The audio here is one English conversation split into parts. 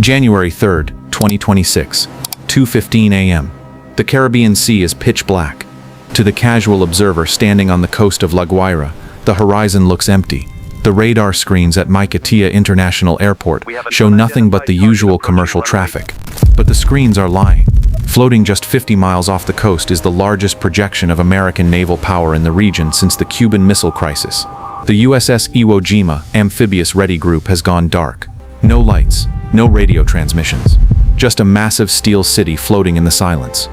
January 3rd, 2026, 2:15 a.m. The Caribbean Sea is pitch black. To the casual observer standing on the coast of La Guaira, the horizon looks empty. The radar screens at Maiquetía International Airport show nothing but the usual commercial traffic. But the screens are lying. Floating just 50 miles off the coast is the largest projection of American naval power in the region since the Cuban Missile Crisis. The USS Iwo Jima amphibious ready group has gone dark. No lights, no radio transmissions. Just a massive steel city floating in the silence.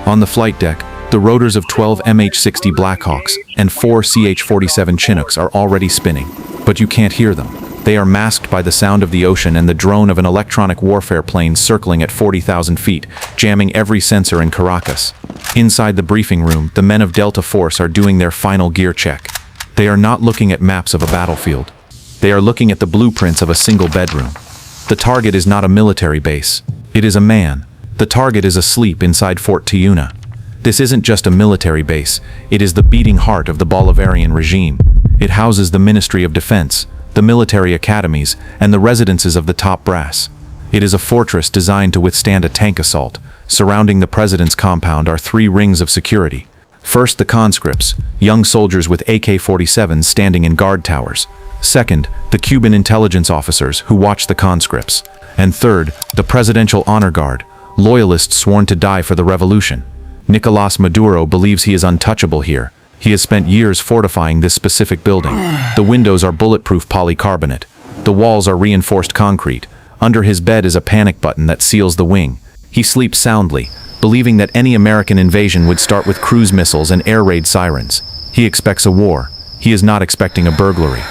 On the flight deck, the rotors of 12 MH-60 Blackhawks and 4 CH-47 Chinooks are already spinning, but you can't hear them. They are masked by the sound of the ocean and the drone of an electronic warfare plane circling at 40,000 feet, jamming every sensor in Caracas. Inside the briefing room, the men of Delta Force are doing their final gear check. They are not looking at maps of a battlefield. They are looking at the blueprints of a single bedroom. The target is not a military base. It is a man. The target is asleep inside Fort Tiuna. This isn't just a military base. It is the beating heart of the Bolivarian regime. It houses the Ministry of Defense, the military academies, and the residences of the top brass. It is a fortress designed to withstand a tank assault. Surrounding the president's compound are 3 rings of security. First, the conscripts, young soldiers with AK-47s standing in guard towers. Second, the Cuban intelligence officers who watch the conscripts. And third, the Presidential Honor Guard, loyalists sworn to die for the revolution. Nicolás Maduro believes he is untouchable here. He has spent years fortifying this specific building. The windows are bulletproof polycarbonate. The walls are reinforced concrete. Under his bed is a panic button that seals the wing. He sleeps soundly, believing that any American invasion would start with cruise missiles and air raid sirens. He expects a war. He is not expecting a burglary.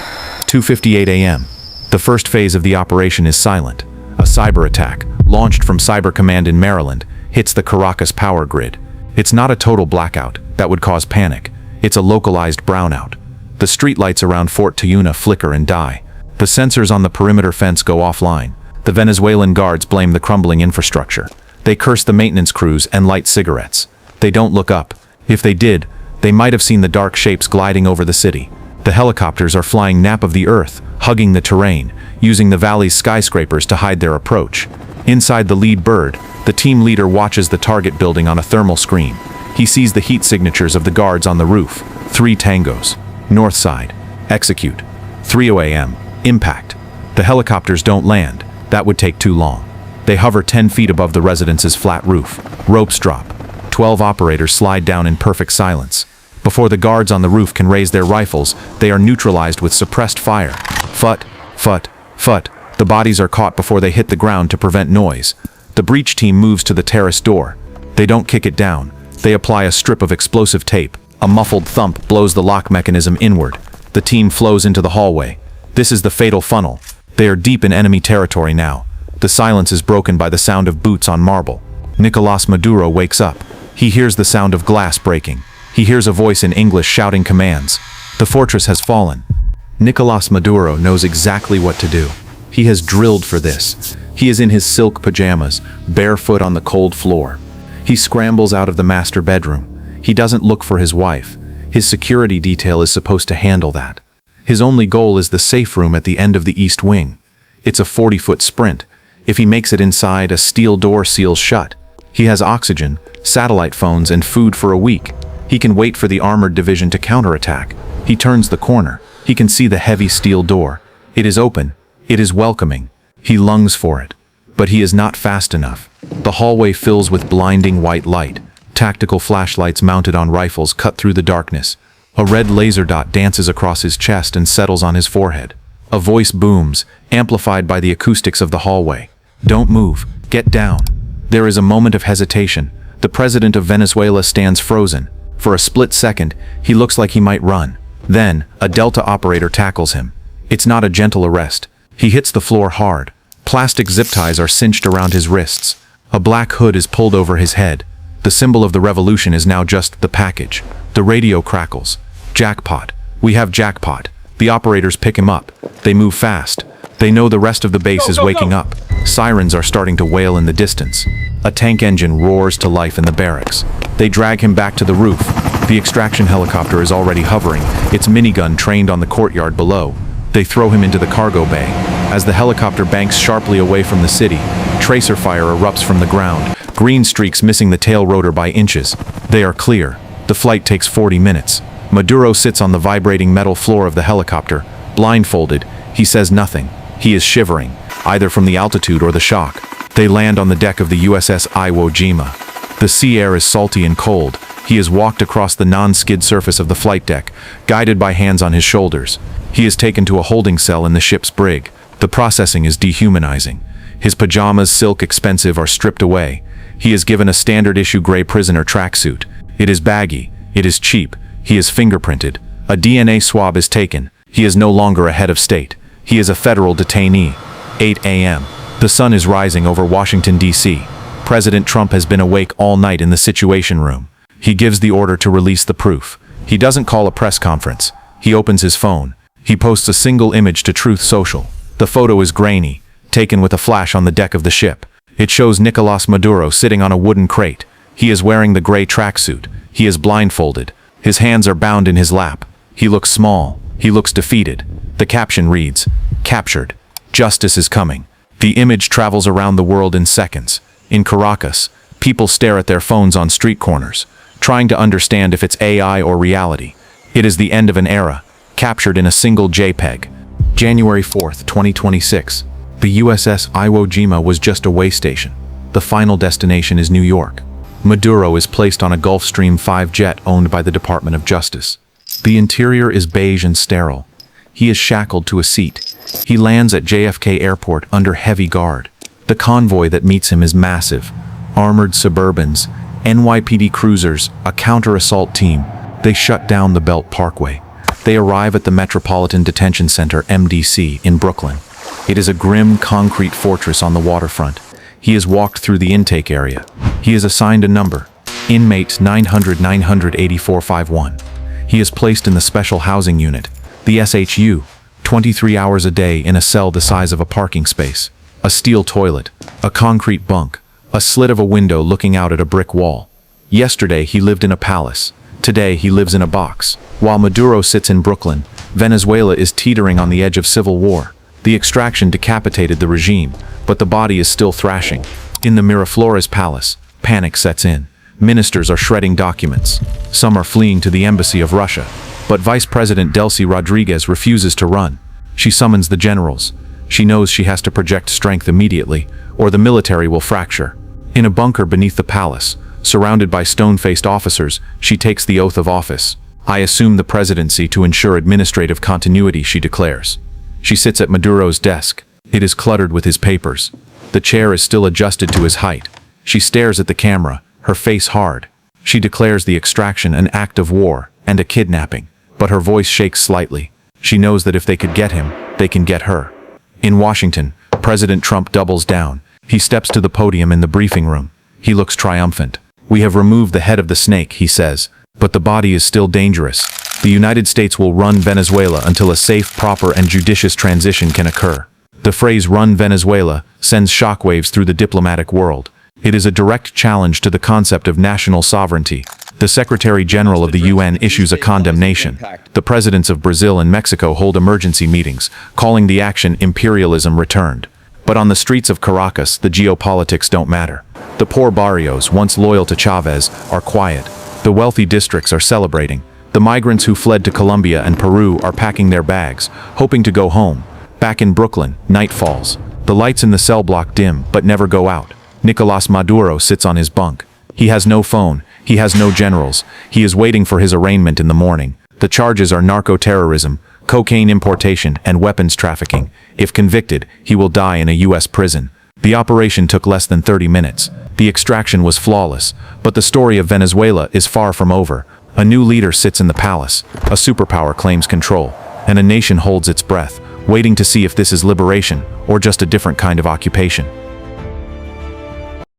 2:58 a.m. The first phase of the operation is silent. A cyber attack, launched from Cyber Command in Maryland, hits the Caracas power grid. It's not a total blackout that would cause panic. It's a localized brownout. The streetlights around Fort Tiuna flicker and die. The sensors on the perimeter fence go offline. The Venezuelan guards blame the crumbling infrastructure. They curse the maintenance crews and light cigarettes. They don't look up. If they did, they might have seen the dark shapes gliding over the city. The helicopters are flying nap of the earth, hugging the terrain, using the valley's skyscrapers to hide their approach. Inside the lead bird, the team leader watches the target building on a thermal screen. He sees the heat signatures of the guards on the roof. 3 tangos. North side. Execute. 3:00 a.m. Impact. The helicopters don't land. That would take too long. They hover 10 feet above the residence's flat roof. Ropes drop. 12 operators slide down in perfect silence. Before the guards on the roof can raise their rifles, they are neutralized with suppressed fire. Phut, phut, phut. The bodies are caught before they hit the ground to prevent noise. The breach team moves to the terrace door. They don't kick it down. They apply a strip of explosive tape. A muffled thump blows the lock mechanism inward. The team flows into the hallway. This is the fatal funnel. They are deep in enemy territory now. The silence is broken by the sound of boots on marble. Nicolás Maduro wakes up. He hears the sound of glass breaking. He hears a voice in English shouting commands. The fortress has fallen. Nicolás Maduro knows exactly what to do. He has drilled for this. He is in his silk pajamas, barefoot on the cold floor. He scrambles out of the master bedroom. He doesn't look for his wife. His security detail is supposed to handle that. His only goal is the safe room at the end of the east wing. It's a 40-foot sprint. If he makes it inside, a steel door seals shut. He has oxygen, satellite phones, and food for a week. He can wait for the armored division to counterattack. He turns the corner. He can see the heavy steel door. It is open. It is welcoming. He longs for it. But he is not fast enough. The hallway fills with blinding white light. Tactical flashlights mounted on rifles cut through the darkness. A red laser dot dances across his chest and settles on his forehead. A voice booms, amplified by the acoustics of the hallway. Don't move. Get down. There is a moment of hesitation. The president of Venezuela stands frozen. For a split second, he looks like he might run. Then, a Delta operator tackles him. It's not a gentle arrest. He hits the floor hard. Plastic zip ties are cinched around his wrists. A black hood is pulled over his head. The symbol of the revolution is now just the package. The radio crackles. Jackpot. We have jackpot. The operators pick him up. They move fast. They know the rest of the base is waking up. Sirens are starting to wail in the distance. A tank engine roars to life in the barracks. They drag him back to the roof. The extraction helicopter is already hovering, its minigun trained on the courtyard below. They throw him into the cargo bay. As the helicopter banks sharply away from the city, tracer fire erupts from the ground, green streaks missing the tail rotor by inches. They are clear. The flight takes 40 minutes. Maduro sits on the vibrating metal floor of the helicopter, blindfolded. He says nothing. He is shivering, either from the altitude or the shock. They land on the deck of the USS Iwo Jima. The sea air is salty and cold. He is walked across the non-skid surface of the flight deck, guided by hands on his shoulders. He is taken to a holding cell in the ship's brig. The processing is dehumanizing. His pajamas, silk expensive, are stripped away. He is given a standard-issue gray prisoner tracksuit. It is baggy. It is cheap. He is fingerprinted. A DNA swab is taken. He is no longer a head of state. He is a federal detainee. 8 a.m. The sun is rising over Washington, D.C. President Trump has been awake all night in the Situation Room. He gives the order to release the proof. He doesn't call a press conference. He opens his phone. He posts a single image to Truth Social. The photo is grainy, taken with a flash on the deck of the ship. It shows Nicolas Maduro sitting on a wooden crate. He is wearing the gray tracksuit. He is blindfolded. His hands are bound in his lap. He looks small. He looks defeated. The caption reads, "Captured. Justice is coming." The image travels around the world in seconds. In Caracas, people stare at their phones on street corners, trying to understand if it's AI or reality. It is the end of an era, captured in a single JPEG. January 4th, 2026. The USS Iwo Jima was just a way station. The final destination is New York. Maduro is placed on a Gulfstream 5 jet owned by the Department of Justice. The interior is beige and sterile. He is shackled to a seat. He lands at JFK Airport under heavy guard. The convoy that meets him is massive. Armored Suburbans, NYPD cruisers, a counter-assault team. They shut down the Belt Parkway. They arrive at the Metropolitan Detention Center, MDC, in Brooklyn. It is a grim concrete fortress on the waterfront. He is walked through the intake area. He is assigned a number, inmate 900-984-51. He is placed in the Special Housing Unit, the SHU, 23 hours a day in a cell the size of a parking space. A steel toilet, a concrete bunk, a slit of a window looking out at a brick wall. Yesterday he lived in a palace. Today he lives in a box. While Maduro sits in Brooklyn, Venezuela is teetering on the edge of civil war. The extraction decapitated the regime, but the body is still thrashing. In the Miraflores palace, panic sets in. Ministers are shredding documents. Some are fleeing to the embassy of Russia. But Vice President Delcy Rodriguez refuses to run. She summons the generals. She knows she has to project strength immediately, or the military will fracture. In a bunker beneath the palace, surrounded by stone-faced officers, she takes the oath of office. "I assume the presidency to ensure administrative continuity," she declares. She sits at Maduro's desk. It is cluttered with his papers. The chair is still adjusted to his height. She stares at the camera, her face hard. She declares the extraction an act of war and a kidnapping, but her voice shakes slightly. She knows that if they could get him, they can get her. In Washington, President Trump doubles down. He steps to the podium in the briefing room. He looks triumphant. "We have removed the head of the snake," he says, "but the body is still dangerous. The United States will run Venezuela until a safe, proper, and judicious transition can occur." The phrase "run Venezuela" sends shockwaves through the diplomatic world. It is a direct challenge to the concept of national sovereignty. The Secretary General of the UN issues a condemnation. The presidents of Brazil and Mexico hold emergency meetings, calling the action "imperialism returned." But on the streets of Caracas, the geopolitics don't matter. The poor barrios, once loyal to Chavez, are quiet. The wealthy districts are celebrating. The migrants who fled to Colombia and Peru are packing their bags, hoping to go home. Back in Brooklyn, night falls. The lights in the cell block dim, but never go out. Nicolas Maduro sits on his bunk. He has no phone. He has no generals. He is waiting for his arraignment in the morning. The charges are narco-terrorism, cocaine importation, and weapons trafficking. If convicted, he will die in a U.S. prison. The operation took less than 30 minutes. The extraction was flawless, but the story of Venezuela is far from over. A new leader sits in the palace. A superpower claims control, and a nation holds its breath, waiting to see if this is liberation or just a different kind of occupation.